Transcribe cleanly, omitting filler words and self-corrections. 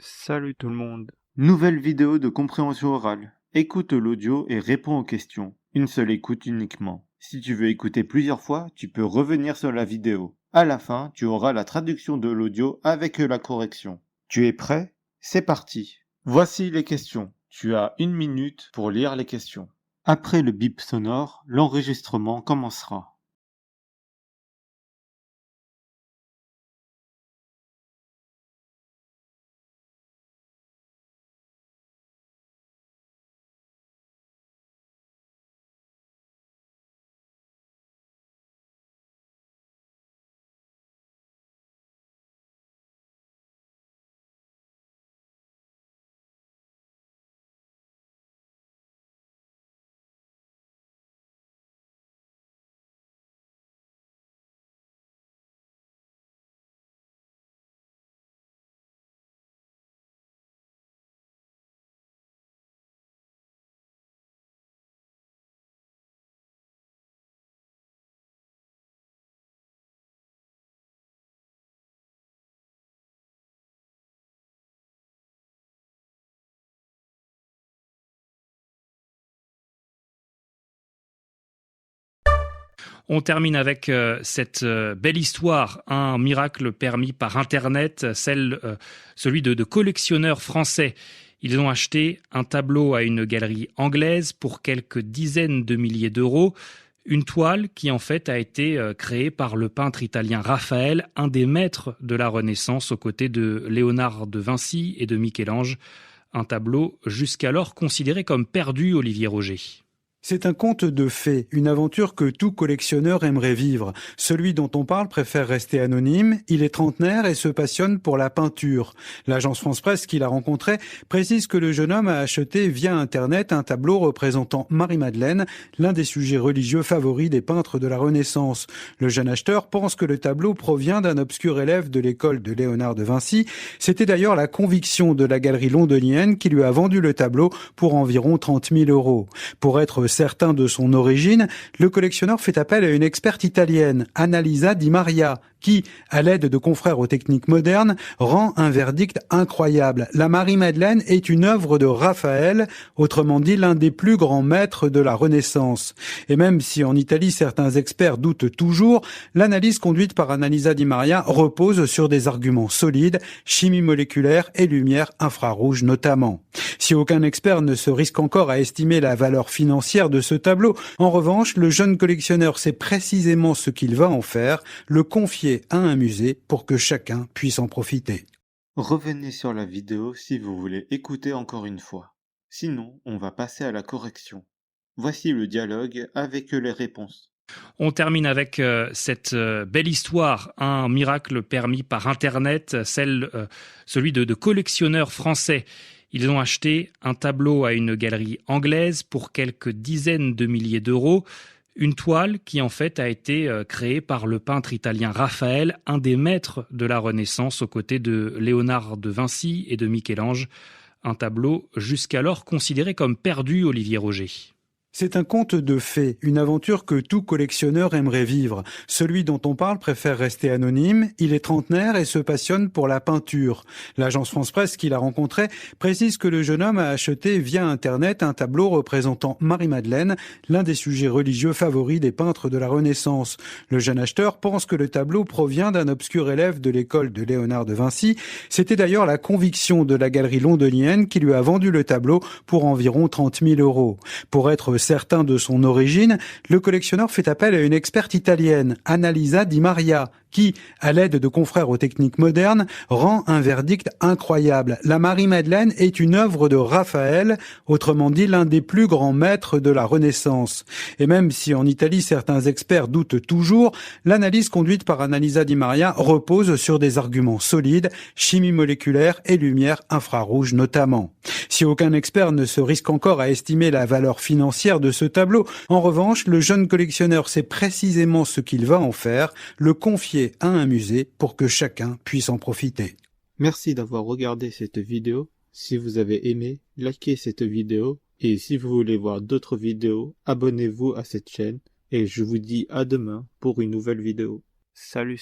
Salut tout le monde. Nouvelle vidéo de compréhension orale. Écoute l'audio et réponds aux questions. Une seule écoute uniquement. Si tu veux écouter plusieurs fois, tu peux revenir sur la vidéo. À la fin, tu auras la traduction de l'audio avec la correction. Tu es prêt? C'est parti. Voici les questions. Tu as 1 minute pour lire les questions. Après le bip sonore, l'enregistrement commencera. On termine avec cette belle histoire, un miracle permis par Internet, celui de collectionneurs français. Ils ont acheté un tableau à une galerie anglaise pour quelques dizaines de milliers d'euros. Une toile qui en fait a été créée par le peintre italien Raphaël, un des maîtres de la Renaissance aux côtés de Léonard de Vinci et de Michel-Ange. Un tableau jusqu'alors considéré comme perdu, Olivier Roger. C'est un conte de fées, une aventure que tout collectionneur aimerait vivre. Celui dont on parle préfère rester anonyme, il est trentenaire et se passionne pour la peinture. L'agence France-Presse qui l'a rencontré précise que le jeune homme a acheté via Internet un tableau représentant Marie-Madeleine, l'un des sujets religieux favoris des peintres de la Renaissance. Le jeune acheteur pense que le tableau provient d'un obscur élève de l'école de Léonard de Vinci. C'était d'ailleurs la conviction de la galerie londonienne qui lui a vendu le tableau pour environ 30 000 euros. Pour être certain de son origine, le collectionneur fait appel à une experte italienne, Annalisa Di Maria, qui, à l'aide de confrères aux techniques modernes, rend un verdict incroyable. La Marie-Madeleine est une œuvre de Raphaël, autrement dit l'un des plus grands maîtres de la Renaissance. Et même si en Italie certains experts doutent toujours, l'analyse conduite par Annalisa Di Maria repose sur des arguments solides, chimie moléculaire et lumière infrarouge notamment. Si aucun expert ne se risque encore à estimer la valeur financière de ce tableau, en revanche, le jeune collectionneur sait précisément ce qu'il va en faire, le confier à un musée pour que chacun puisse en profiter. Revenez sur la vidéo si vous voulez écouter encore une fois. Sinon, on va passer à la correction. Voici le dialogue avec les réponses. On termine avec cette belle histoire, un miracle permis par Internet, celui de collectionneurs français. Ils ont acheté un tableau à une galerie anglaise pour quelques dizaines de milliers d'euros. Une toile qui en fait a été créée par le peintre italien Raphaël, un des maîtres de la Renaissance aux côtés de Léonard de Vinci et de Michel-Ange. Un tableau jusqu'alors considéré comme perdu, Olivier Roger. C'est un conte de fées, une aventure que tout collectionneur aimerait vivre. Celui dont on parle préfère rester anonyme, il est trentenaire et se passionne pour la peinture. L'agence France-Presse qui l'a rencontré précise que le jeune homme a acheté via Internet un tableau représentant Marie-Madeleine, l'un des sujets religieux favoris des peintres de la Renaissance. Le jeune acheteur pense que le tableau provient d'un obscur élève de l'école de Léonard de Vinci. C'était d'ailleurs la conviction de la galerie londonienne qui lui a vendu le tableau pour environ 30 000 euros. Pour être certain de son origine, le collectionneur fait appel à une experte italienne, Annalisa Di Maria, qui, à l'aide de confrères aux techniques modernes, rend un verdict incroyable. La Marie-Madeleine est une œuvre de Raphaël, autrement dit l'un des plus grands maîtres de la Renaissance. Et même si en Italie certains experts doutent toujours, l'analyse conduite par Annalisa Di Maria repose sur des arguments solides, chimie moléculaire et lumière infrarouge notamment. Si aucun expert ne se risque encore à estimer la valeur financière de ce tableau, en revanche, le jeune collectionneur sait précisément ce qu'il va en faire, le confier à un musée pour que chacun puisse en profiter. Merci d'avoir regardé cette vidéo. Si vous avez aimé, likez cette vidéo et si vous voulez voir d'autres vidéos, abonnez-vous à cette chaîne et je vous dis à demain pour une nouvelle vidéo. Salut.